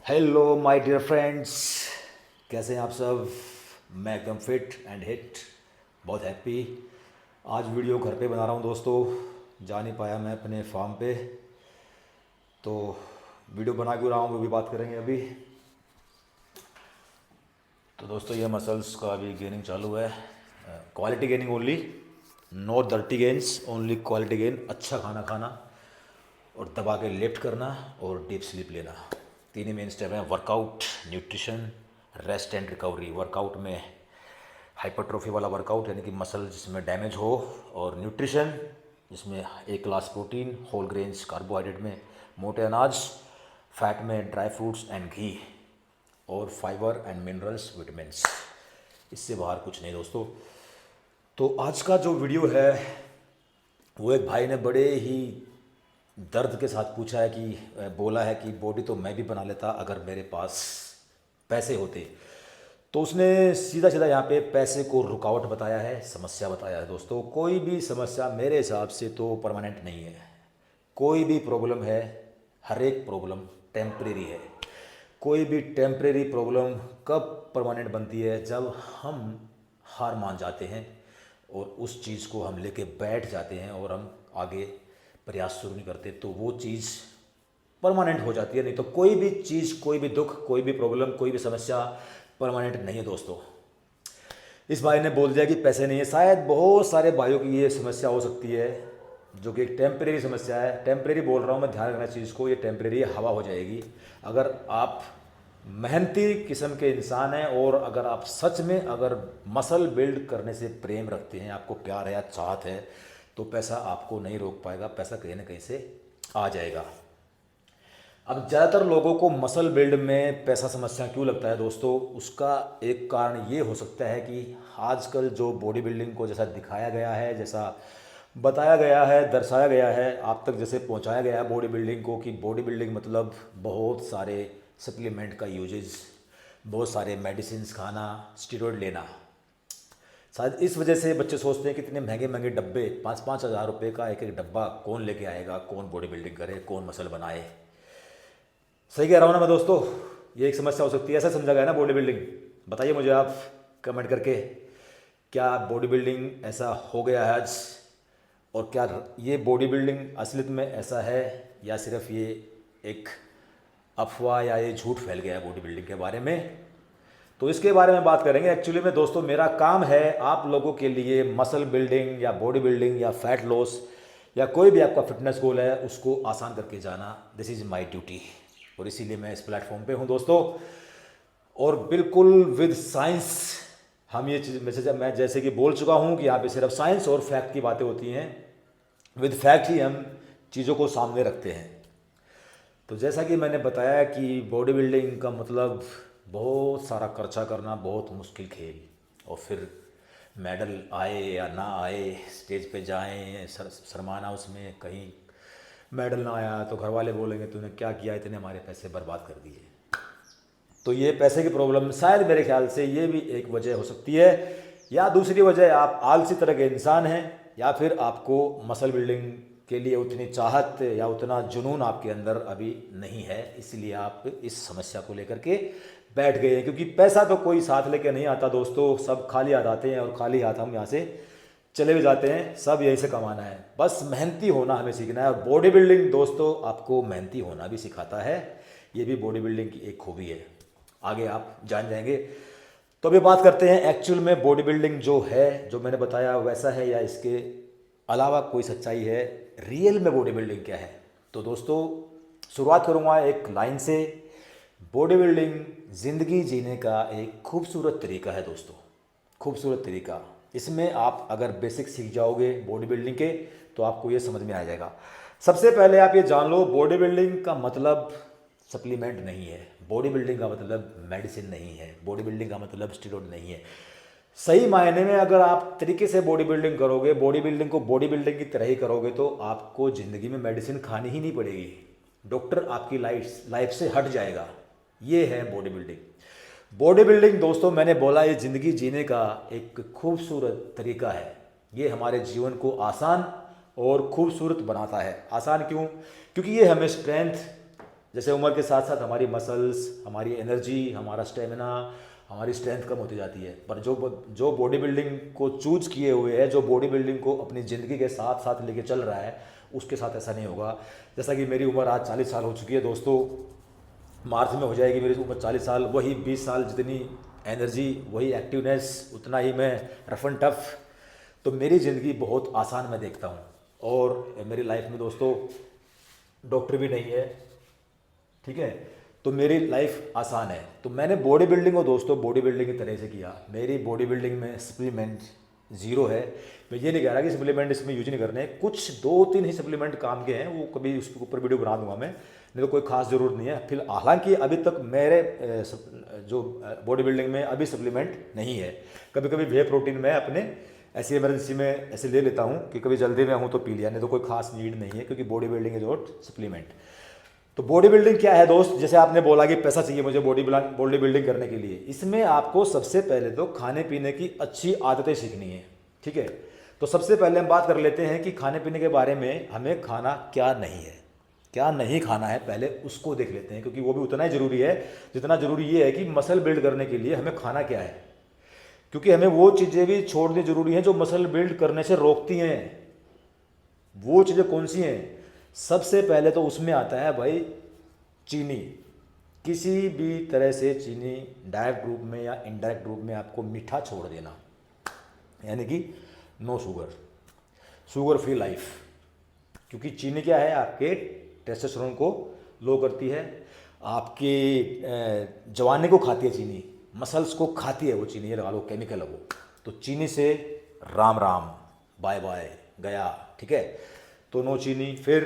Hello my dear friends, कैसे हैं आप सब। मैं एकदम फिट एंड हिट, बहुत हैप्पी। आज वीडियो घर पे बना रहा हूँ दोस्तों, जा नहीं पाया मैं अपने फार्म पे, तो वीडियो बना क्यों रहा हूँ वो भी बात करेंगे अभी। तो दोस्तों ये मसल्स का अभी गेनिंग चालू है, quality gaining only, no dirty gains, only quality gain. अच्छा खाना खाना और दबा के लिफ्ट करना और डीप स्लीप लेना, तीन ही मेन स्टेप हैं। Workout, nutrition, rest and recovery. Workout में हाइपरट्रोफी वाला वर्कआउट यानी कि मसल जिसमें डैमेज हो, और न्यूट्रिशन जिसमें एक glass protein, whole grains carbohydrate में, मोटे अनाज, फैट में ड्राई फ्रूट्स एंड घी, और फाइबर एंड मिनरल्स विटामिन्स। इससे बाहर कुछ नहीं दोस्तों। तो आज का जो वीडियो है वो एक भाई ने बड़े ही दर्द के साथ पूछा है कि बोला है कि बॉडी तो मैं भी बना लेता अगर मेरे पास पैसे होते। तो उसने सीधा सीधा यहाँ पे पैसे को रुकावट बताया है, समस्या बताया है। दोस्तों कोई भी समस्या मेरे हिसाब से तो परमानेंट नहीं है। कोई भी प्रॉब्लम है, हर एक प्रॉब्लम टेम्परेरी है। कोई भी टेम्परेरी प्रॉब्लम कब परमानेंट बनती है, जब हम हार मान जाते हैं और उस चीज़ को हम लेके बैठ जाते हैं और हम आगे प्रयास शुरू नहीं करते, तो वो चीज़ परमानेंट हो जाती है। नहीं तो कोई भी चीज़, कोई भी दुख, कोई भी प्रॉब्लम, कोई भी समस्या परमानेंट नहीं है दोस्तों। इस भाई ने बोल दिया कि पैसे नहीं है, शायद बहुत सारे भाइयों की ये समस्या हो सकती है, जो कि एक टेम्परेरी समस्या है। टेम्परेरी बोल रहा हूँ मैं, ध्यान रखना चीज़ को, ये टेम्परेरी हवा हो जाएगी। अगर आप मेहनती किस्म के इंसान हैं और अगर आप सच में अगर मसल बिल्ड करने से प्रेम रखते हैं, आपको प्यार है या चाहत है, तो पैसा आपको नहीं रोक पाएगा, पैसा कहीं ना कहीं से आ जाएगा। अब ज़्यादातर लोगों को मसल बिल्ड में पैसा समस्या क्यों लगता है दोस्तों, उसका एक कारण ये हो सकता है कि आजकल जो बॉडी बिल्डिंग को जैसा दिखाया गया है, जैसा बताया गया है, दर्शाया गया है, आप तक जैसे पहुंचाया गया है बॉडी बिल्डिंग को, कि बॉडी बिल्डिंग मतलब बहुत सारे सप्लीमेंट का यूजेज, बहुत सारे मेडिसिन खाना, स्टेरॉयड लेना। शायद इस वजह से बच्चे सोचते हैं कि इतने महंगे महंगे डब्बे, 5-5 हज़ार रुपये का एक एक डब्बा कौन लेके आएगा, कौन बॉडी बिल्डिंग करे, कौन मसल बनाए। सही कह रहा हूँ ना मैं दोस्तों, ये एक समस्या हो सकती है। ऐसा समझा गया ना बॉडी बिल्डिंग। बताइए मुझे आप कमेंट करके, क्या बॉडी बिल्डिंग ऐसा हो गया है आज, और क्या ये बॉडी बिल्डिंग असलियत में ऐसा है, या सिर्फ ये एक अफवाह या ये झूठ फैल गया है बॉडी बिल्डिंग के बारे में। तो इसके बारे में बात करेंगे। एक्चुअली में दोस्तों मेरा काम है आप लोगों के लिए मसल बिल्डिंग या बॉडी बिल्डिंग या फैट लॉस या कोई भी आपका फिटनेस गोल है उसको आसान करके जाना। दिस इज़ माय ड्यूटी, और इसीलिए मैं इस प्लेटफॉर्म पे हूँ दोस्तों। और बिल्कुल विद साइंस हम ये चीज़ मैसेज मैं जैसे कि बोल चुका हूँ कि यहाँ पे सिर्फ साइंस और फैक्ट की बातें होती हैं। विद फैक्ट ही हम चीज़ों को सामने रखते हैं। तो जैसा कि मैंने बताया कि बॉडी बिल्डिंग का मतलब बहुत सारा खर्चा करना, बहुत मुश्किल खेल, और फिर मेडल आए या ना आए, स्टेज पे जाएं, शर्माना उसमें, कहीं मेडल ना आया तो घर वाले बोलेंगे तूने क्या किया, इतने हमारे पैसे बर्बाद कर दिए। तो ये पैसे की प्रॉब्लम शायद मेरे ख्याल से ये भी एक वजह हो सकती है, या दूसरी वजह आप आलसी तरह के इंसान हैं, या फिर आपको मसल बिल्डिंग के लिए उतनी चाहत या उतना जुनून आपके अंदर अभी नहीं है, इसलिए आप इस समस्या को लेकर के बैठ गए हैं। क्योंकि पैसा तो कोई साथ लेके नहीं आता दोस्तों, सब खाली हाथ आते हैं और खाली हाथ हम यहाँ से चले भी जाते हैं। सब यहीं से कमाना है, बस मेहनती होना हमें सीखना है। और बॉडी बिल्डिंग दोस्तों आपको मेहनती होना भी सिखाता है, ये भी बॉडी बिल्डिंग की एक खूबी है, आगे आप जान जाएंगे। तो अभी बात करते हैं एक्चुअल में बॉडी बिल्डिंग जो है, जो मैंने बताया वैसा है या इसके अलावा कोई सच्चाई है, रियल में बॉडी बिल्डिंग क्या है। तो दोस्तों शुरुआत करूँगा एक लाइन से। बॉडी बिल्डिंग ज़िंदगी जीने का एक खूबसूरत तरीका है दोस्तों, खूबसूरत तरीका। इसमें आप अगर बेसिक सीख जाओगे बॉडी बिल्डिंग के तो आपको ये समझ में आ जाएगा। सबसे पहले आप ये जान लो, बॉडी बिल्डिंग का मतलब सप्लीमेंट नहीं है, बॉडी बिल्डिंग का मतलब मेडिसिन नहीं है, बॉडी बिल्डिंग का मतलब स्टेरॉइड नहीं है। सही मायने में अगर आप तरीके से बॉडी बिल्डिंग करोगे, बॉडी बिल्डिंग को बॉडी बिल्डिंग की तरह ही करोगे, तो आपको ज़िंदगी में मेडिसिन खानी ही नहीं पड़ेगी, डॉक्टर आपकी लाइफ से हट जाएगा। ये है बॉडी बिल्डिंग। बॉडी बिल्डिंग दोस्तों मैंने बोला ये ज़िंदगी जीने का एक खूबसूरत तरीका है। ये हमारे जीवन को आसान और खूबसूरत बनाता है। आसान क्यों? क्योंकि ये हमें स्ट्रेंथ जैसे उम्र के साथ साथ हमारी मसल्स, हमारी एनर्जी, हमारा स्टेमिना, हमारी स्ट्रेंथ कम होती जाती है। पर जो बॉडी बिल्डिंग को चूज किए हुए है, जो बॉडी बिल्डिंग को अपनी ज़िंदगी के साथ साथ लेके चल रहा है, उसके साथ ऐसा नहीं होगा। जैसा कि मेरी उम्र आज 40 साल हो चुकी है दोस्तों, मार्च में हो जाएगी मेरी उम्र 40 साल। वही 20 साल जितनी एनर्जी, वही एक्टिवनेस, उतना ही मैं रफ एंड टफ। तो मेरी ज़िंदगी बहुत आसान मैं देखता हूँ। और मेरी लाइफ में दोस्तों डॉक्टर भी नहीं है, ठीक है, तो मेरी लाइफ आसान है। तो मैंने बॉडी बिल्डिंग को दोस्तों बॉडी बिल्डिंग की तरह से किया। मेरी बॉडी बिल्डिंग में सप्लीमेंट ज़ीरो है। मैं ये नहीं कह रहा कि सप्लीमेंट इसमें यूज नहीं करने, कुछ 2-3 ही सप्लीमेंट काम के हैं, वो कभी उसके ऊपर वीडियो बना दूंगा मैं, नहीं तो कोई खास ज़रूरत नहीं है। फिर हालांकि अभी तक मेरे जो बॉडी बिल्डिंग में अभी सप्लीमेंट नहीं है। कभी कभी वे प्रोटीन मैं अपने ऐसी इमरजेंसी में ऐसे ले लेता हूँ कि कभी जल्दी में हूँ तो पी लिया, नहीं तो कोई खास नीड नहीं है, क्योंकि body building is not supplement. तो बॉडी बिल्डिंग क्या है दोस्त? जैसे आपने बोला कि पैसा चाहिए मुझे बॉडी बिल्डिंग करने के लिए, इसमें आपको सबसे पहले तो खाने पीने की अच्छी आदतें सीखनी है, ठीक है। तो सबसे पहले हम बात कर लेते हैं कि खाने पीने के बारे में, हमें खाना क्या नहीं है, क्या नहीं खाना है, पहले उसको देख लेते हैं, क्योंकि वो भी उतना ही ज़रूरी है जितना ज़रूरी ये है कि मसल बिल्ड करने के लिए हमें खाना क्या है। क्योंकि हमें वो चीज़ें भी छोड़नी ज़रूरी हैं जो मसल बिल्ड करने से रोकती हैं। वो चीज़ें कौन सी हैं? सबसे पहले तो उसमें आता है भाई चीनी। किसी भी तरह से चीनी डायरेक्ट रूप में या इनडायरेक्ट रूप में आपको मीठा छोड़ देना, यानी कि no sugar, sugar free life. क्योंकि चीनी क्या है, आपके टेस्टोस्टेरोन को लो करती है, आपकी जवानी को खाती है चीनी, मसल्स को खाती है वो चीनी, ये लगा लो केमिकल है वो। तो चीनी से राम राम, बाय बाय, गया, ठीक है। तो नो चीनी। फिर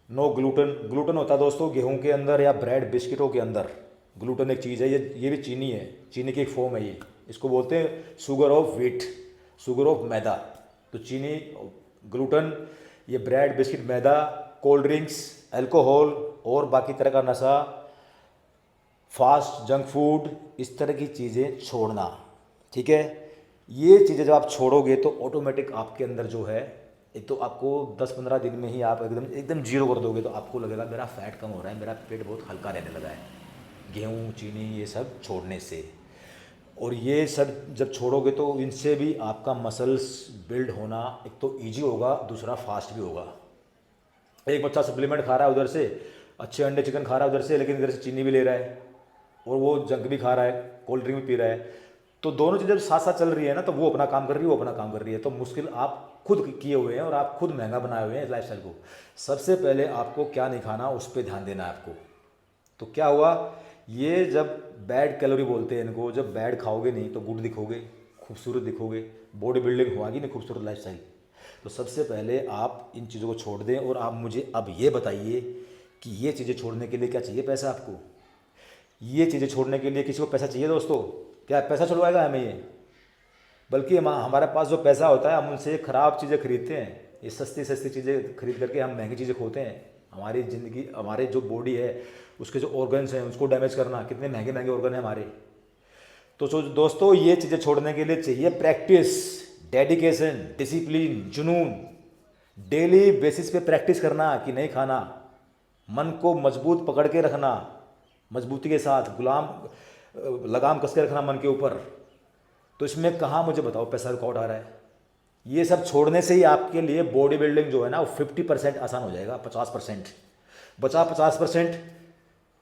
नो ग्लूटन। ग्लूटन होता है दोस्तों गेहूं के अंदर या ब्रेड बिस्किटों के अंदर। ग्लूटन एक चीज़ है, ये भी चीनी है, चीनी की एक फॉर्म है ये। इसको बोलते हैं sugar of wheat, sugar of maida. तो चीनी, ग्लूटन, ये ब्रेड बिस्किट, मैदा, कोल्ड ड्रिंक्स, अल्कोहल और बाकी तरह का नशा, फास्ट जंक फूड, इस तरह की चीज़ें छोड़ना, ठीक है। ये चीज़ें जब आप छोड़ोगे तो ऑटोमेटिक आपके अंदर जो है, एक तो आपको 10-15 दिन में ही आप एकदम जीरो कर दोगे, तो आपको लगेगा मेरा फैट कम हो रहा है, मेरा पेट बहुत हल्का रहने लगा है, गेहूँ, चीनी, ये सब छोड़ने से। और ये सब जब छोड़ोगे तो इनसे भी आपका मसल्स बिल्ड होना एक तो ईजी होगा, दूसरा फास्ट भी होगा। एक बच्चा सप्लीमेंट खा रहा है उधर से, अच्छे अंडे चिकन खा रहा है उधर से, लेकिन इधर से चीनी भी ले रहा है और वो जंक भी खा रहा है, कोल्ड ड्रिंक भी पी रहा है। तो दोनों चीज़ें साथ साथ चल रही है ना, तो वो अपना काम कर रही है, वो अपना काम कर रही है। तो मुश्किल आप खुद किए हुए हैं और आप खुद महंगा बनाए हुए हैं इस लाइफस्टाइल को। सबसे पहले आपको क्या नहीं खाना, उस पर ध्यान देना है आपको। तो क्या हुआ, ये जब बैड कैलोरी बोलते हैं इनको, जब बैड खाओगे नहीं तो गुड दिखोगे, खूबसूरत दिखोगे, बॉडी बिल्डिंग होगी नहीं, खूबसूरत लाइफस्टाइल। तो सबसे पहले आप इन चीज़ों को छोड़ दें। और आप मुझे अब ये बताइए कि ये चीज़ें छोड़ने के लिए क्या चाहिए? पैसा आपको। ये चीज़ें छोड़ने के लिए किसी को पैसा चाहिए दोस्तों? क्या पैसा छुड़वाएगा हमें ये? बल्कि हमारे पास जो पैसा होता है हम उनसे ख़राब चीज़ें खरीदते हैं। ये सस्ती सस्ती चीज़ें खरीद करके हम महंगी चीज़ें खोते हैं। हमारी ज़िंदगी, हमारे जो बॉडी है, उसके जो ऑर्गन्स हैं उसको डैमेज करना, कितने महंगे महंगे ऑर्गन हैं हमारे। तो जो दोस्तों, ये चीज़ें छोड़ने के लिए चाहिए प्रैक्टिस, डेडिकेशन, डिसिप्लिन, जुनून। डेली बेसिस पे प्रैक्टिस करना कि नहीं खाना, मन को मजबूत पकड़ के रखना, मजबूती के साथ लगाम कस के रखना मन के ऊपर। तो इसमें कहाँ मुझे बताओ पैसा रुकावट आ रहा है? ये सब छोड़ने से ही आपके लिए बॉडी बिल्डिंग जो है ना वो 50% आसान हो जाएगा। 50% बचा, 50%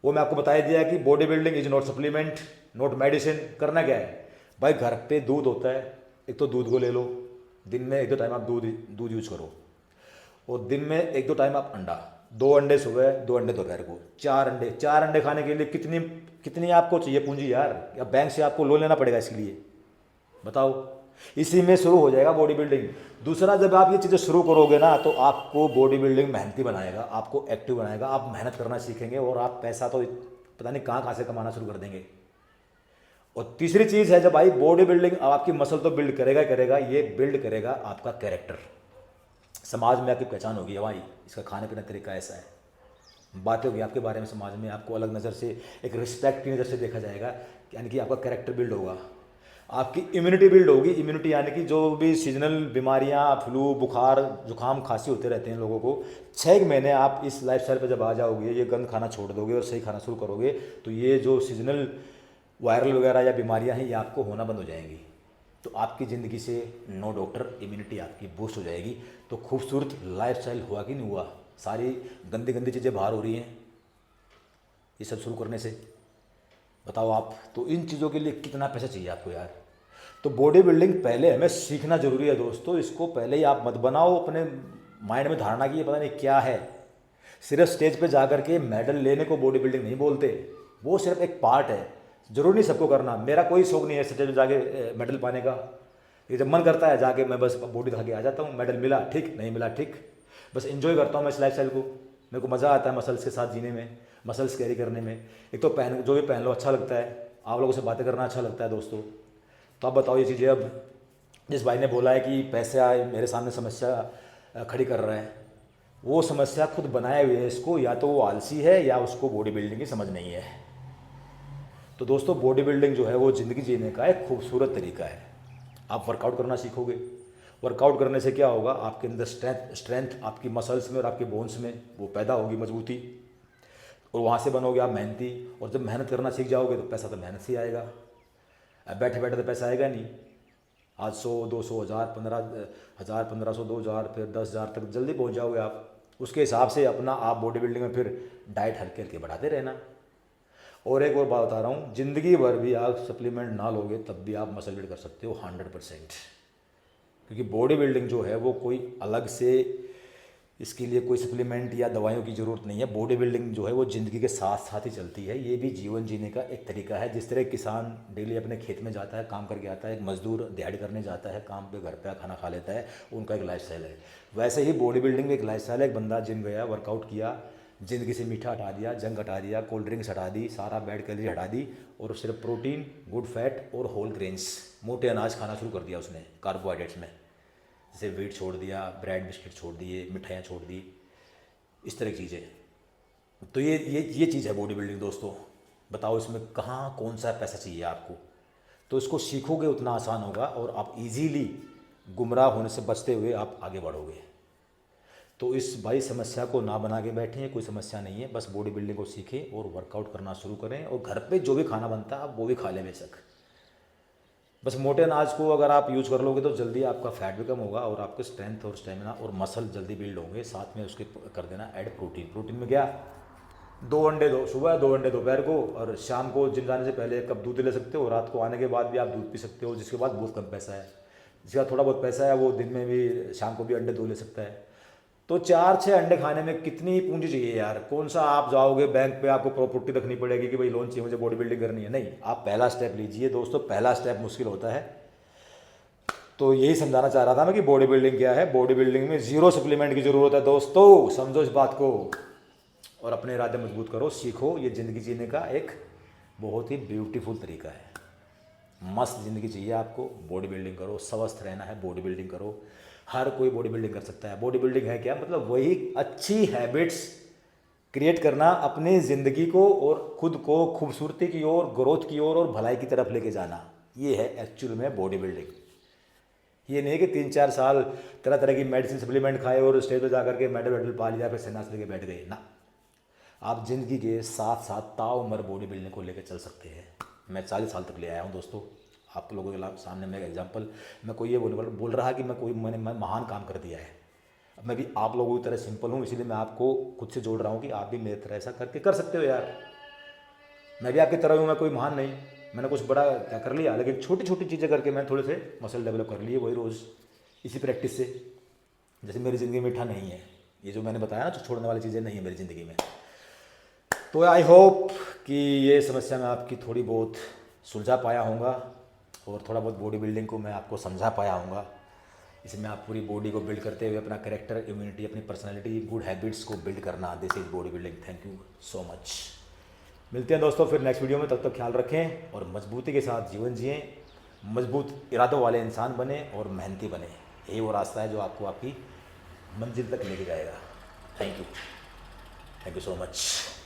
वो मैं आपको बता दिया कि body building is not supplement, not medicine. करना क्या है भाई, घर पे दूध होता है, एक तो दूध को ले लो, दिन में 1-2 टाइम आप दूध यूज करो, और दिन में 1-2 टाइम आप अंडा, 2 अंडे सुबह, 2 अंडे दोपहर को, 4 अंडे खाने के लिए कितनी आपको चाहिए पूंजी यार? या बैंक से आपको लोन लेना पड़ेगा इसके लिए? बताओ। इसी में शुरू हो जाएगा बॉडी बिल्डिंग। दूसरा, जब आप ये चीज़ें शुरू करोगे ना तो आपको बॉडी बिल्डिंग मेहनती बनाएगा, आपको एक्टिव बनाएगा, आप मेहनत करना सीखेंगे और आप पैसा तो पता नहीं कहाँ से कमाना शुरू कर देंगे। और तीसरी चीज़ है, जब भाई बॉडी बिल्डिंग आपकी मसल तो बिल्ड करेगा, ये बिल्ड करेगा आपका कैरेक्टर। समाज में आपकी पहचान होगी, भाई इसका खाने पीने तरीका ऐसा है, बातें होगी आपके बारे में, समाज में आपको अलग नज़र से, एक रिस्पेक्ट की नज़र से देखा जाएगा, यानी कि आपका कैरेक्टर बिल्ड होगा। आपकी इम्यूनिटी बिल्ड होगी। इम्यूनिटी यानी कि जो भी सीजनल बीमारियां, फ्लू, बुखार, जुकाम, खांसी होते रहते हैं लोगों को, 6 महीने आप इस लाइफस्टाइल पर जब आ जाओगे, ये गंद खाना छोड़ दोगे और सही खाना शुरू करोगे, तो ये जो सीजनल वायरल वगैरह या बीमारियां हैं ये आपको होना बंद हो जाएंगी। तो आपकी ज़िंदगी से नो डॉक्टर, इम्यूनिटी आपकी बूस्ट हो जाएगी। तो खूबसूरत लाइफस्टाइल हुआ कि नहीं हुआ? सारी गंदी गंदी चीज़ें बाहर हो रही हैं ये सब शुरू करने से, बताओ आप। तो इन चीज़ों के लिए कितना पैसा चाहिए आपको यार? तो बॉडी बिल्डिंग पहले हमें सीखना जरूरी है दोस्तों। इसको पहले ही आप मत बनाओ अपने माइंड में धारणा की ये पता नहीं क्या है। सिर्फ स्टेज पे जा कर के मेडल लेने को बॉडी बिल्डिंग नहीं बोलते, वो सिर्फ एक पार्ट है। जरूरी नहीं सबको करना। मेरा कोई शौक नहीं है स्टेज पे जाके मेडल पाने का। ये जब मन करता है जाके मैं बस बॉडी दिखा के आ जाता हूँ। मेडल मिला ठीक, नहीं मिला ठीक, बस एंजॉय करता हूँ मैं इस लाइफ स्टाइल को। मेरे को मज़ा आता है मसल्स के साथ जीने में, मसल्स कैरी करने में। एक तो पहन जो भी पहन लो अच्छा लगता है, आप लोगों से बातें करना अच्छा लगता है दोस्तों। तो आप बताओ ये चीज़ें। अब जिस भाई ने बोला है कि पैसे आए मेरे सामने समस्या खड़ी कर रहा है, वो समस्या खुद बनाए हुए है इसको, या तो वो आलसी है या उसको बॉडी बिल्डिंग की समझ नहीं है। तो दोस्तों बॉडी बिल्डिंग जो है वो ज़िंदगी जीने का एक खूबसूरत तरीका है। आप वर्कआउट करना सीखोगे, वर्कआउट करने से क्या होगा, आपके अंदर स्ट्रेंथ आपकी मसल्स में और आपके बोन्स में वो पैदा होगी, मजबूती, और वहाँ से बनोगे आप मेहनती। और जब मेहनत करना सीख जाओगे तो पैसा तो मेहनत से ही आएगा। अब बैठे बैठे तो पैसा आएगा नहीं। आज 100, 200, 1000, 15,000, 1500, 2000, फिर 10,000 तक जल्दी पहुँच जाओगे आप। उसके हिसाब से अपना आप बॉडी बिल्डिंग में फिर डाइट हल्के हल्के बढ़ाते रहना। और एक और बात बता रहा हूँ, ज़िंदगी भर भी आप सप्लीमेंट ना लोगे तब भी आप मसल बिल्ड कर सकते हो 100%। क्योंकि बॉडी बिल्डिंग जो है वो कोई अलग से इसके लिए कोई सप्लीमेंट या दवाइयों की ज़रूरत नहीं है। बॉडी बिल्डिंग जो है वो ज़िंदगी के साथ साथ ही चलती है। ये भी जीवन जीने का एक तरीका है। जिस तरह किसान डेली अपने खेत में जाता है, काम करके आता है, एक मजदूर दिहाड़ी करने जाता है, काम पे घर पे खाना खा लेता है, उनका एक लाइफस्टाइल है। वैसे ही बॉडी बिल्डिंग एक लाइफस्टाइल है। एक बंदा जिम गया, वर्कआउट किया, ज़िंदगी से मीठा हटा दिया, जंक हटा दिया, कोल्ड ड्रिंक्स हटा दी, सारा बैड कैलोरी हटा दी, और सिर्फ प्रोटीन, गुड फैट और होल ग्रेन्स, मोटे अनाज खाना शुरू कर दिया उसने कार्बोहाइड्रेट्स में। जैसे व्हीट छोड़ दिया, ब्रेड बिस्किट छोड़ दिए, मिठाइयाँ छोड़ दी, इस तरह की चीज़ें। तो ये चीज़ है बॉडी बिल्डिंग दोस्तों। बताओ इसमें कहाँ कौन सा पैसा चाहिए आपको? तो इसको सीखोगे उतना आसान होगा और आप इजीली गुमराह होने से बचते हुए आप आगे बढ़ोगे। तो इस भाई समस्या को ना बना के बैठें, कोई समस्या नहीं है। बस बॉडी बिल्डिंग को सीखें और वर्कआउट करना शुरू करें, और घर पे जो भी खाना बनता है आप वो भी खा लें बेशक। बस मोटे अनाज को अगर आप यूज़ कर लोगे तो जल्दी आपका फैट भी कम होगा और आपके स्ट्रेंथ और स्टेमिना और मसल जल्दी बिल्ड होंगे। साथ में उसके कर देना ऐड प्रोटीन। प्रोटीन में क्या, 2 अंडे दो सुबह, 2 अंडे दोपहर को, और शाम को जिम जाने से पहले 1 कप दूध ले सकते हो। रात को आने के बाद भी आप दूध पी सकते हो। जिसके बाद बहुत कम पैसा है, जिसका थोड़ा बहुत पैसा है वो दिन में भी, शाम को भी अंडे 2 ले सकता है। तो 4-6 अंडे खाने में कितनी पूंजी चाहिए यार? कौन सा आप जाओगे बैंक पे, आपको प्रॉपर्टी रखनी पड़ेगी कि भाई लोन चाहिए मुझे, बॉडी बिल्डिंग करनी है? नहीं, आप पहला स्टेप लीजिए दोस्तों। पहला स्टेप मुश्किल होता है। तो यही समझाना चाह रहा था मैं कि बॉडी बिल्डिंग क्या है। बॉडी बिल्डिंग में 0 सप्लीमेंट की ज़रूरत है दोस्तों, समझो इस बात को, और अपने इरादे मजबूत करो, सीखो। ये ज़िंदगी जीने का एक बहुत ही ब्यूटीफुल तरीका है। मस्त ज़िंदगी चाहिए आपको, बॉडी बिल्डिंग करो। स्वस्थ रहना है, बॉडी बिल्डिंग करो। हर कोई बॉडी बिल्डिंग कर सकता है। बॉडी बिल्डिंग है क्या, मतलब वही अच्छी हैबिट्स क्रिएट करना, अपनी ज़िंदगी को और खुद को खूबसूरती की ओर, ग्रोथ की ओर और भलाई की तरफ लेके जाना। ये है एक्चुअल में बॉडी बिल्डिंग। ये नहीं है कि 3-4 साल तरह तरह की मेडिसिन सप्लीमेंट खाए और स्टेज पर जाकर के मेडल वेडल पा लिया, फिर सन्यास लेके बैठ गए ना। आप ज़िंदगी के साथ साथ ताउम्र बॉडी बिल्डिंग को लेकर चल सकते हैं। मैं 40 साल तक ले आया हूँ दोस्तों। आप लोगों के सामने मैं एग्जांपल, मैं कोई ये बोल रहा कि मैंने महान काम कर दिया है। अब मैं भी आप लोगों की तरह सिंपल हूँ, इसीलिए मैं आपको खुद से जोड़ रहा हूँ कि आप भी मेरी तरह ऐसा करके कर सकते हो यार। मैं भी आपकी तरह हूँ, मैं कोई महान नहीं, मैंने कुछ बड़ा क्या कर लिया, लेकिन छोटी छोटी चीज़ें करके मैंने थोड़े से मसल डेवलप कर लिए, वही रोज़ इसी प्रैक्टिस से। जैसे मेरी ज़िंदगी में मीठा नहीं है, ये जो मैंने बताया ना, तो छोड़ने वाली चीज़ें नहीं है मेरी ज़िंदगी में। तो आई होप कि ये समस्या मैं आपकी थोड़ी बहुत सुलझा पाया होगा, और थोड़ा बहुत बॉडी बिल्डिंग को मैं आपको समझा पाया होगा। इसमें आप पूरी बॉडी को बिल्ड करते हुए अपना कैरेक्टर, इम्यूनिटी, अपनी पर्सनैलिटी, गुड हैबिट्स को बिल्ड करना। This is body building. Thank you so much. मिलते हैं दोस्तों फिर नेक्स्ट वीडियो में। तब तक ख्याल रखें और मजबूती के साथ जीवन जिएं। मजबूत इरादों वाले इंसान बने और मेहनती बने। यही वो रास्ता है जो आपको आपकी मंजिल तक लेके जाएगा। Thank you so much.